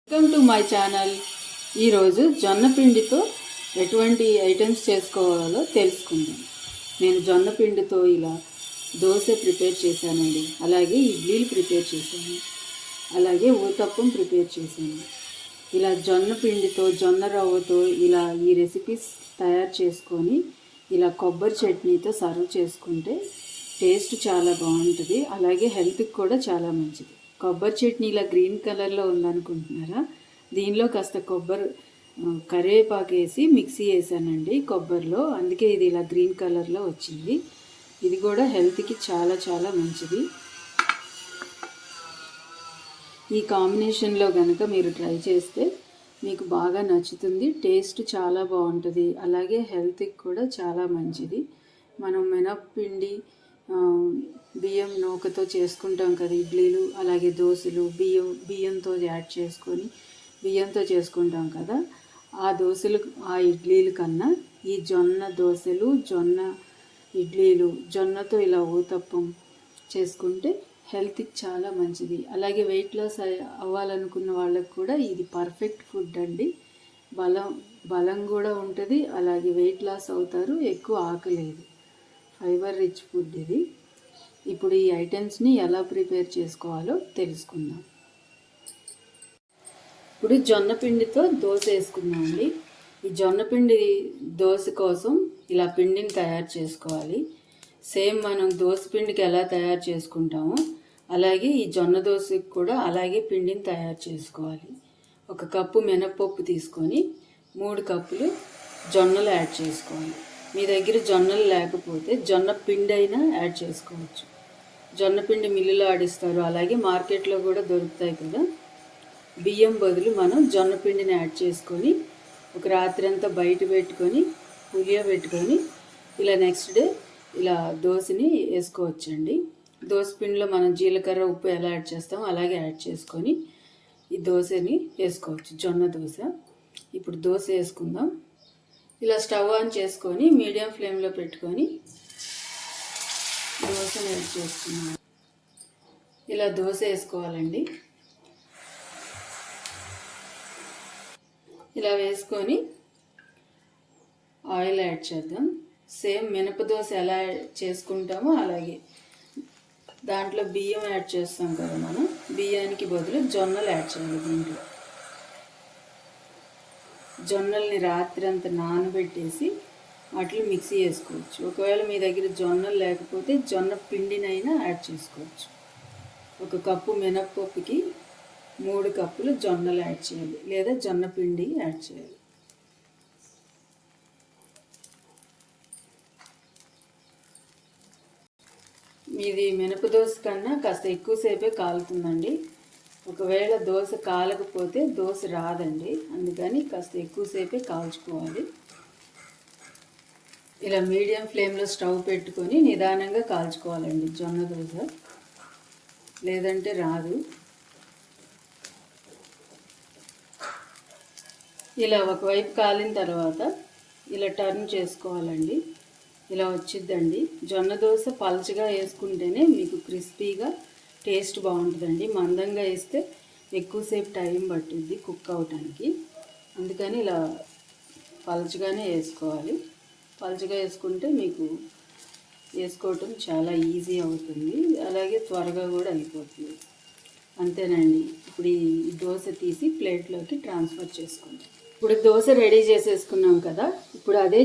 Welcome to my channel. ఈరోజు జొన్న పిండితో ఎటువంటి ఐటమ్స్ చేసుకోవాలో తెలుసుకుందాం. నేను జొన్న పిండితో ఇలా దోశ ప్రిపేర్ చేశానండి, అలాగే ఇడ్లీలు ప్రిపేర్ చేశాను, అలాగే ఊతప్పం ప్రిపేర్ చేశాను. ఇలా జొన్న పిండితో జొన్న రవ్వతో ఇలా ఈ రెసిపీస్ తయారు చేసుకొని ఇలా కొబ్బరి చట్నీతో సర్వ్ చేసుకుంటే టేస్ట్ చాలా బాగుంటుంది, అలాగే హెల్త్కి కూడా చాలా మంచిది. కొబ్బరి చట్నీ ఇలా గ్రీన్ కలర్లో ఉందనుకుంటున్నారా? దీనిలో కాస్త కరివేపాకు వేసి మిక్సీ వేసానండి కొబ్బరిలో, అందుకే ఇది ఇలా గ్రీన్ కలర్లో వచ్చింది. ఇది కూడా హెల్త్కి చాలా చాలా మంచిది. ఈ కాంబినేషన్లో కనుక మీరు ట్రై చేస్తే మీకు బాగా నచ్చుతుంది. టేస్ట్ చాలా బాగుంటుంది, అలాగే హెల్త్కి కూడా చాలా మంచిది. మనం మినప్పిండి బియ్యం నూకతో చేసుకుంటాం కదా ఇడ్లీలు, అలాగే దోశలు బియ్యంతో యాడ్ చేసుకొని బియ్యంతో చేసుకుంటాం కదా. ఆ దోశలు ఆ ఇడ్లీల కన్నా ఈ జొన్న దోశలు జొన్న ఇడ్లీలు జొన్నతో ఇలా ఊతప్పం చేసుకుంటే హెల్త్కి చాలా మంచిది. అలాగే వెయిట్ లాస్ అవ్వాలనుకున్న వాళ్ళకు కూడా ఇది పర్ఫెక్ట్ ఫుడ్ అండి. బలం కూడా ఉంటుంది, అలాగే వెయిట్ లాస్ అవుతారు, ఎక్కువ ఆకలేదు. ఫైబర్ రిచ్ ఫుడ్ ఇది. ఇప్పుడు ఈ ఐటమ్స్ని ఎలా ప్రిపేర్ చేసుకోవాలో తెలుసుకుందాం. ఇప్పుడు జొన్న పిండితో దోశ వేసుకుందామండి. ఈ జొన్న పిండి దోశ కోసం ఇలా పిండిని తయారు చేసుకోవాలి. సేమ్ మనం దోశ పిండికి ఎలా తయారు చేసుకుంటామో అలాగే ఈ జొన్న దోశకి కూడా అలాగే పిండిని తయారు చేసుకోవాలి. 1 కప్పు మినప్పప్పు తీసుకొని 3 కప్పులు జొన్నలు యాడ్ చేసుకోవాలి. మీ దగ్గర జొన్నలు లేకపోతే జొన్న పిండి అయినా యాడ్ చేసుకోవచ్చు. జొన్న పిండి మిల్లులో ఆడిస్తారు, అలాగే మార్కెట్లో కూడా దొరుకుతాయి కదా. బియ్యం బదులు మనం జొన్న పిండిని యాడ్ చేసుకొని ఒక రాత్రి అంతా బయట పెట్టుకొని పులియబెట్టుకొని ఇలా నెక్స్ట్ డే ఇలా దోశని వేసుకోవచ్చండి. దోశ పిండిలో మనం జీలకర్ర ఉప్పు ఎలా యాడ్ చేస్తామో అలాగే యాడ్ చేసుకొని ఈ దోశని వేసుకోవచ్చు, జొన్న దోశ. ఇప్పుడు దోశ వేసుకుందాం. ఇలా స్టవ్ ఆన్ చేసుకొని మీడియం ఫ్లేమ్లో పెట్టుకొని దోశను యాడ్ చేసుకున్నాం. ఇలా దోశ వేసుకోవాలండి. ఇలా వేసుకొని ఆయిల్ యాడ్ చేద్దాం. సేమ్ మినప దోశ ఎలా చేసుకుంటామో అలాగే దాంట్లో బియ్యం యాడ్ చేస్తాం కదా మనం. బియ్యానికి బదులు జొన్నలు యాడ్ చేయాలి. దీంట్లో జొన్నల్ని రాత్రి అంతా నానబెట్టేసి వాటిని మిక్సీ వేసుకోవచ్చు. ఒకవేళ మీ దగ్గర జొన్నలు లేకపోతే జొన్న పిండినైనా యాడ్ చేసుకోవచ్చు. 1 కప్పు మినప్పప్పుకి 3 కప్పులు జొన్నలు యాడ్ చేయాలి, లేదా జొన్న పిండి యాడ్ చేయాలి. మీది మినప దోశ కన్నా కాస్త ఎక్కువసేపే కాలుతుందండి. ఒకవేళ దోశ కాలకపోతే దోశ రాదండి, అందుకని కాస్త ఎక్కువసేపే కాల్చుకోవాలి. ఇలా మీడియం ఫ్లేమ్లో స్టవ్ పెట్టుకొని నిదానంగా కాల్చుకోవాలండి జొన్న దోశ, లేదంటే రాదు. ఇలా ఒకవైపు కాలిన తర్వాత ఇలా టర్న్ చేసుకోవాలండి. ఇలా వచ్చిద్దండి. జొన్న దోశ పలచగా వేసుకుంటేనే మీకు క్రిస్పీగా టేస్ట్ బాగుంటుందండి. మందంగా వేస్తే ఎక్కువసేపు టైం పట్టుద్ది కుక్ అవటానికి, అందుకని ఇలా పలచగానే వేసుకోవాలి. పలచగా వేసుకుంటే మీకు వేసుకోవటం చాలా ఈజీ అవుతుంది, అలాగే త్వరగా కూడా అయిపోతుంది. అంతేనండి. ఇప్పుడు ఈ దోశ తీసి ప్లేట్లోకి ట్రాన్స్ఫర్ చేసుకుందాం. ఇప్పుడు దోశ రెడీ చేసేసుకున్నాం కదా. ఇప్పుడు అదే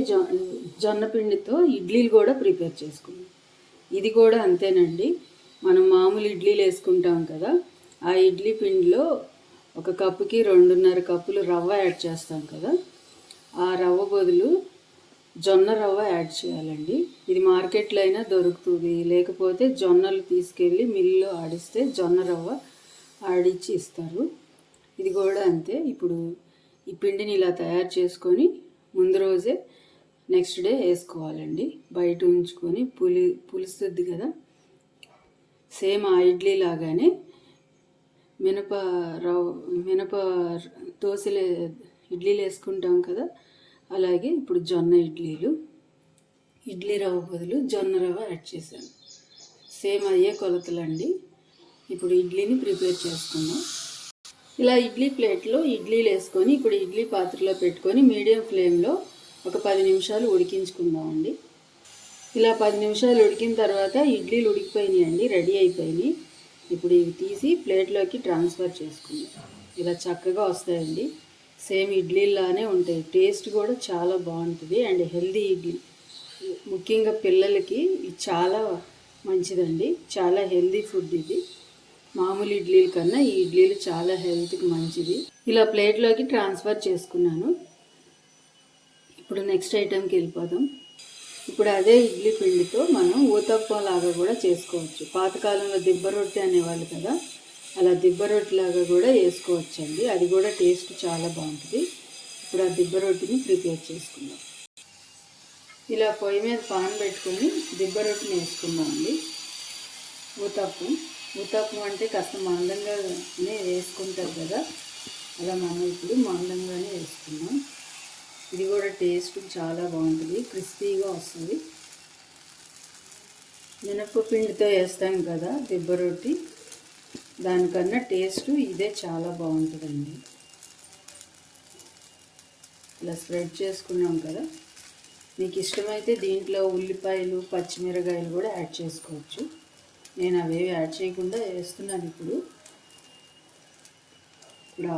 జొన్న పిండితో ఇడ్లీలు కూడా ప్రిపేర్ చేసుకున్నాం. ఇది కూడా అంతేనండి. మనం మామూలు ఇడ్లీలు వేసుకుంటాం కదా, ఆ ఇడ్లీ పిండిలో 1 కప్పుకి 2.5 కప్పులు రవ్వ యాడ్ చేస్తాం కదా. ఆ రవ్వ బదులు జొన్న రవ్వ యాడ్ చేయాలండి. ఇది మార్కెట్లో అయినా దొరుకుతుంది, లేకపోతే జొన్నలు తీసుకెళ్ళి మిల్లులో ఆడిస్తే జొన్న రవ్వ ఆడిచ్చి ఇస్తారు. ఇది కూడా అంతే. ఇప్పుడు ఈ పిండిని ఇలా తయారు చేసుకొని ముందు రోజే నెక్స్ట్ డే వేసుకోవాలండి. బయట ఉంచుకొని పులుస్తుంది కదా. సేమ్ ఆ ఇడ్లీ లాగానే మినప దోశలు ఇడ్లీలు వేసుకుంటాం కదా, అలాగే ఇప్పుడు జొన్న ఇడ్లీ రవ్వ బదులు జొన్న రవ్వ యాడ్ చేశాను. సేమ్ అయ్యే కొలతలండి. ఇప్పుడు ఇడ్లీని ప్రిపేర్ చేసుకుందాం. ఇలా ఇడ్లీ ప్లేట్లో ఇడ్లీలు వేసుకొని ఇప్పుడు ఇడ్లీ పాత్రలో పెట్టుకొని మీడియం ఫ్లేమ్లో ఒక 10 నిమిషాలు ఉడికించుకుందామండి. ఇలా 10 నిమిషాలు ఉడికిన తర్వాత ఇడ్లీలు ఉడికిపోయినాయండి, రెడీ అయిపోయినాయి. ఇప్పుడు ఇవి తీసి ప్లేట్లోకి ట్రాన్స్ఫర్ చేసుకుందాం. ఇలా చక్కగా వస్తాయండి, సేమ్ ఇడ్లీలానే ఉంటాయి. టేస్ట్ కూడా చాలా బాగుంటుంది అండ్ హెల్దీ ఇడ్లీ. ముఖ్యంగా పిల్లలకి ఇది చాలా మంచిదండి, చాలా హెల్దీ ఫుడ్ ఇది. మామూలు ఇడ్లీల కన్నా ఈ ఇడ్లీలు చాలా హెల్త్కి మంచిది. ఇలా ప్లేట్లోకి ట్రాన్స్ఫర్ చేసుకున్నాను. ఇప్పుడు నెక్స్ట్ ఐటెంకి వెళ్ళిపోదాం. ఇప్పుడు అదే ఇడ్లీ పిండితో మనం ఊతప్పం లాగా కూడా చేసుకోవచ్చు. పాతకాలంలో దిబ్బ రొట్టె అనేవాళ్ళు కదా, అలా దిబ్బ రొట్టె లాగా కూడా వేసుకోవచ్చండి. అది కూడా టేస్ట్ చాలా బాగుంటుంది. ఇప్పుడు ఆ దిబ్బ రొట్టెని ప్రిపేర్ చేసుకుందాం. ఇలా పొయ్యి మీద పాన్ పెట్టుకొని దిబ్బ రొట్టెని వేసుకుందామండి. ఊతప్పం అంటే కాస్త మందంగానే వేసుకుంటారు కదా, అలా మనం ఇప్పుడు మందంగానే వేసుకున్నాం. ఇది కూడా టేస్ట్ చాలా బాగుంటుంది, క్రిస్పీగా వస్తుంది. మినపపిండితో వేస్తాం కదా దిబ్బ రొట్టి, దానికన్నా టేస్ట్ ఇదే చాలా బాగుంటుందండి. ఇలా స్ప్రెడ్ చేసుకున్నాం కదా. మీకు ఇష్టమైతే దీంట్లో ఉల్లిపాయలు, పచ్చిమిరకాయలు కూడా యాడ్ చేసుకోవచ్చు. నేను అవేవి యాడ్ చేయకుండా వేస్తున్నాను. ఇప్పుడు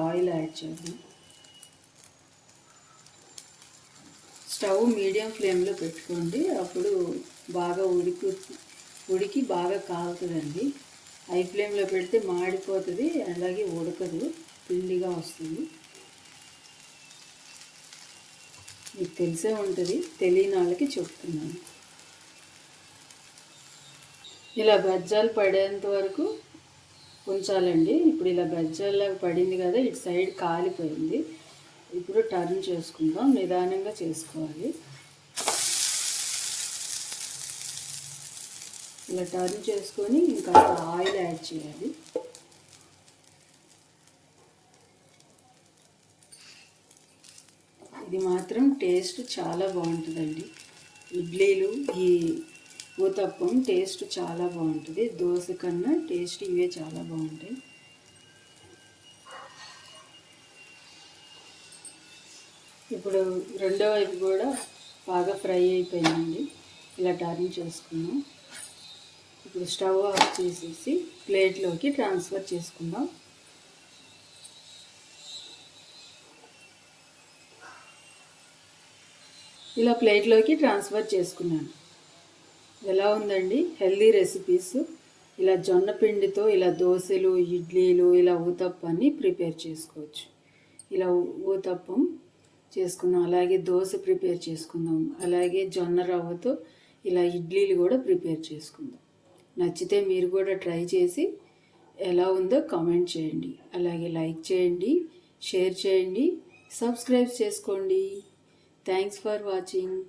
ఆయిల్ యాడ్ చేద్దాం. స్టవ్ మీడియం ఫ్లేమ్లో పెట్టుకోండి, అప్పుడు బాగా ఉడికి బాగా కాలుతుందండి. హై ఫ్లేమ్లో పెడితే మాడిపోతుంది, అలాగే ఉడకదు, పిండిగా వస్తుంది. మీకు తెలిసే ఉంటుంది, తెలియని వాళ్ళకి చెప్తున్నాను. ఇలా బజ్జాలు పడేంత వరకు ఉంచాలండి. ఇప్పుడు ఇలా బజ్జాల్లాగా పడింది కదా, ఇటు సైడ్ కాలిపోయింది. ఇప్పుడు టర్న్ చేసుకుందాం, నిదానంగా చేసుకోవాలి. ఇలా టర్న్ చేసుకొని ఇంకా ఆయిల్ యాడ్ చేయాలి. ఇది మాత్రం టేస్ట్ చాలా బాగుంటుందండి. ఇడ్లీలు, ఈ ఊతప్పం టేస్ట్ చాలా బాగుంటుంది. దోశ కన్నా టేస్ట్ ఇవే చాలా బాగుంటాయి. ఇప్పుడు రెండో వైపు కూడా బాగా ఫ్రై అయిపోయిందండి. ఇలా టర్న్ చేసుకుందాం. ఇప్పుడు స్టవ్ ఆఫ్ చేసేసి ప్లేట్లోకి ట్రాన్స్ఫర్ చేసుకుందాం. ఇలా ప్లేట్లోకి ట్రాన్స్ఫర్ చేసుకున్నాను. ఎలా ఉందండి, హెల్దీ రెసిపీస్. ఇలా జొన్న పిండితో ఇలా దోశలు, ఇడ్లీలు, ఇలా ఊతప్పాన్ని ప్రిపేర్ చేసుకోవచ్చు. ఇలా ఊతప్పం చేసుకుందాం, అలాగే దోశ ప్రిపేర్ చేసుకుందాం, అలాగే జొన్న రవ్వతో ఇలా ఇడ్లీలు కూడా ప్రిపేర్ చేసుకుందాం. నచ్చితే మీరు కూడా ట్రై చేసి ఎలా ఉందో కామెంట్ చేయండి. అలాగే లైక్ చేయండి, షేర్ చేయండి, సబ్స్క్రైబ్ చేసుకోండి. Thanks for watching.